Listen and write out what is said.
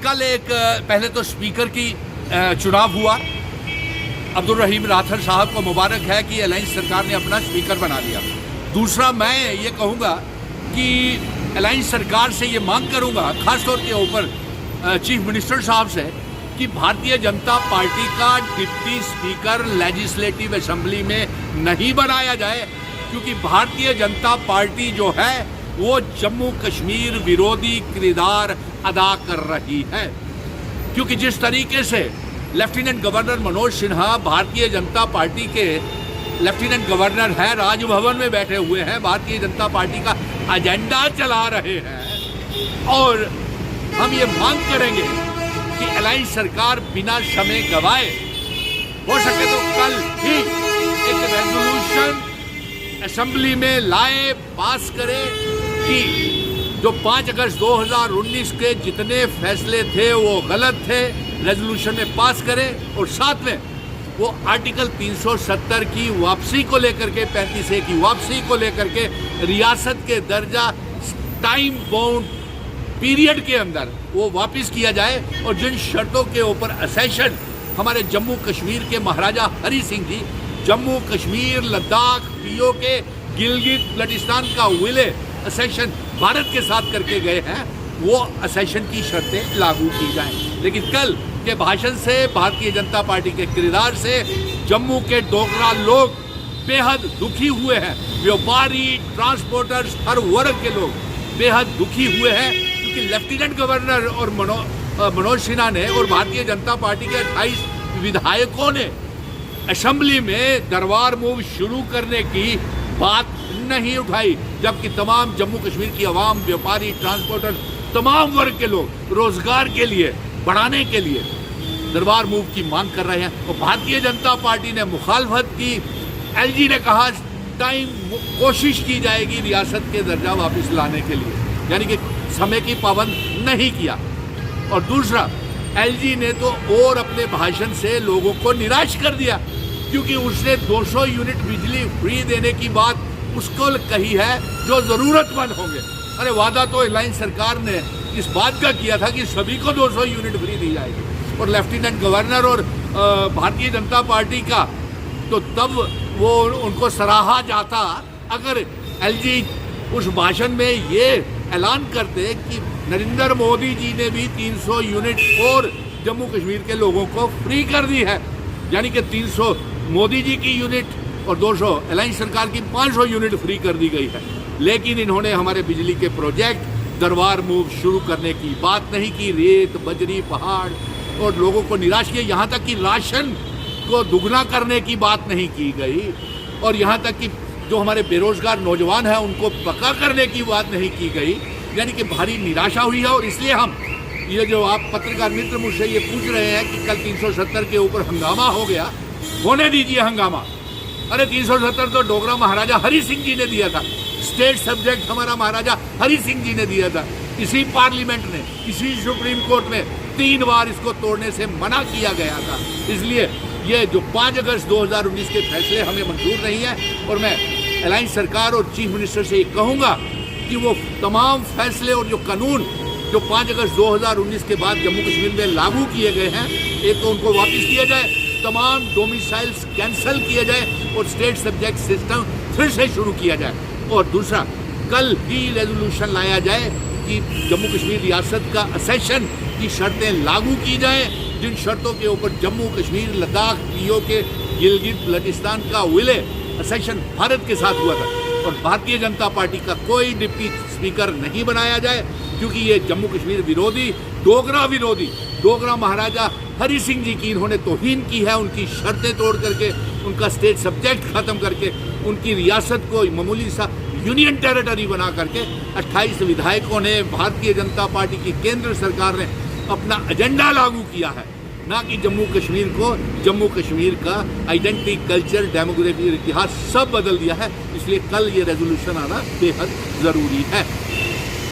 कल एक पहले तो स्पीकर की चुनाव हुआ। अब्दुल रहीम राठौर साहब को मुबारक है कि अलायंस सरकार ने अपना स्पीकर बना लिया। दूसरा, मैं ये कहूँगा कि अलायंस सरकार से ये मांग करूँगा, खासतौर के ऊपर चीफ मिनिस्टर साहब से, कि भारतीय जनता पार्टी का डिप्टी स्पीकर लेजिस्लेटिव असेंबली में नहीं बनाया जाए, क्योंकि भारतीय जनता पार्टी जो है वो जम्मू कश्मीर विरोधी किरदार अदा कर रही है। क्योंकि जिस तरीके से lieutenant governor Manoj Sinha Bharatiya Janata party के लेफ्टिनेंट गवर्नर हैं, राजभवन में बैठे हुए हैं, भारतीय जनता पार्टी का एजेंडा चला रहे हैं, और हम ये मांग करेंगे कि अलायंस सरकार बिना समय गवाए हो सके तो कल ही एक रेजोल्यूशन असेंबली में लाए, पास करे कि जो 5 अगस्त 2019 के जितने फैसले थे वो गलत थे, रेजोल्यूशन में पास करें, और साथ में वो आर्टिकल 370 की वापसी को लेकर के, 35A की वापसी को लेकर के रियासत के दर्जा टाइम बाउंड पीरियड के अंदर वो वापस किया जाए, और जिन शर्तों के ऊपर असेशन हमारे जम्मू कश्मीर के महाराजा हरि सिंह जी जम्मू कश्मीर लद्दाख पीओके गिलगित बल्टिस्तान का विलय असेशन भारत के साथ करके गए हैं, वो असेशन की शर्तें लागू की जाएं। लेकिन कल के भाषण से, भारतीय जनता पार्टी के किरदार से जम्मू के डोगरा लोग बेहद दुखी हुए हैं। व्यापारी, ट्रांसपोर्टर्स, हर वर्ग के लोग बेहद दुखी हुए हैं, क्योंकि लेफ्टिनेंट गवर्नर और मनोज सिन्हा ने और भारतीय जनता पार्टी के 28 विधायकों ने असेंबली में दरबार मूव शुरू करने की बात नहीं उठाई, जबकि तमाम जम्मू कश्मीर की आवाम, व्यापारी, ट्रांसपोर्टर, तमाम वर्ग के लोग रोजगार के लिए बढ़ाने के लिए दरबार मूव की मांग कर रहे हैं। और भारतीय जनता पार्टी ने मुखालफत की। एलजी ने कहा कोशिश की जाएगी रियासत के दर्जा वापस लाने के लिए, यानी कि समय की पाबंद नहीं किया। और दूसरा, एलजी ने तो और अपने भाषण से लोगों को निराश कर दिया, क्योंकि उसने 200 यूनिट बिजली फ्री देने की बात उसको कही है जो ज़रूरतमंद होंगे। अरे वादा तो अलायंस सरकार ने इस बात का किया था कि सभी को 200 यूनिट फ्री दी जाएगी, और लेफ्टिनेंट गवर्नर और भारतीय जनता पार्टी का तो तब वो उनको सराहा जाता अगर एलजी उस भाषण में ये ऐलान करते कि नरेंद्र मोदी जी ने भी 300 यूनिट और जम्मू कश्मीर के लोगों को फ्री कर दी है, यानी कि 300 मोदी जी की यूनिट और 200 अलायंस सरकार की 500 यूनिट फ्री कर दी गई है। लेकिन इन्होंने हमारे बिजली के प्रोजेक्ट दरबार मूव शुरू करने की बात नहीं की। रेत, बजरी, पहाड़ और लोगों को निराश किया। यहाँ तक कि राशन को दुगना करने की बात नहीं की गई, और यहाँ तक कि जो हमारे बेरोजगार नौजवान हैं उनको पक्का करने की बात नहीं की गई। यानी कि भारी निराशा हुई है, और इसलिए हम ये जो आप पत्रकार मित्र मुझसे ये पूछ रहे हैं कि कल 370 के ऊपर हंगामा हो गया, होने दीजिए हंगामा। अरे 370 तो डोगरा महाराजा हरि सिंह जी ने दिया था, स्टेट सब्जेक्ट हमारा महाराजा हरि सिंह जी ने दिया था। इसी पार्लियामेंट ने, इसी सुप्रीम कोर्ट में 3 बार इसको तोड़ने से मना किया गया था। इसलिए ये जो 5 अगस्त 2019 के फैसले हमें मंजूर नहीं है, और मैं अलायंस सरकार और चीफ मिनिस्टर से ये कहूँगा कि वो तमाम फैसले और जो कानून जो 5 अगस्त 2019 के बाद जम्मू कश्मीर में लागू किए गए हैं, एक तो उनको वापस किया जाए, तमाम डोमिसाइल्स कैंसिल किए जाए, और स्टेट सब्जेक्ट सिस्टम फिर से शुरू किया जाए। और दूसरा, कल ही रेजोल्यूशन लाया जाए कि जम्मू कश्मीर रियासत का असेशन की शर्तें लागू की जाएं, जिन शर्तों के ऊपर जम्मू कश्मीर लद्दाख पीओके गिलगित बल्टिस्तान का विलय असेशन भारत के साथ हुआ था, और भारतीय जनता पार्टी का कोई डिप्टी स्पीकर नहीं बनाया जाए, क्योंकि ये जम्मू कश्मीर विरोधी, डोगरा महाराजा हरि सिंह जी की इन्होंने तौहीन की है। उनकी शर्तें तोड़ करके, उनका स्टेट सब्जेक्ट ख़त्म करके, उनकी रियासत को मामूली सा यूनियन टेरिटरी बना करके 28 विधायकों ने, भारतीय जनता पार्टी की केंद्र सरकार ने अपना एजेंडा लागू किया है, ना कि जम्मू कश्मीर को, जम्मू कश्मीर का आइडेंटिटी, कल्चर, डेमोग्राफी, इतिहास सब बदल दिया है। इसलिए कल ये रेजोल्यूशन आना बेहद ज़रूरी है।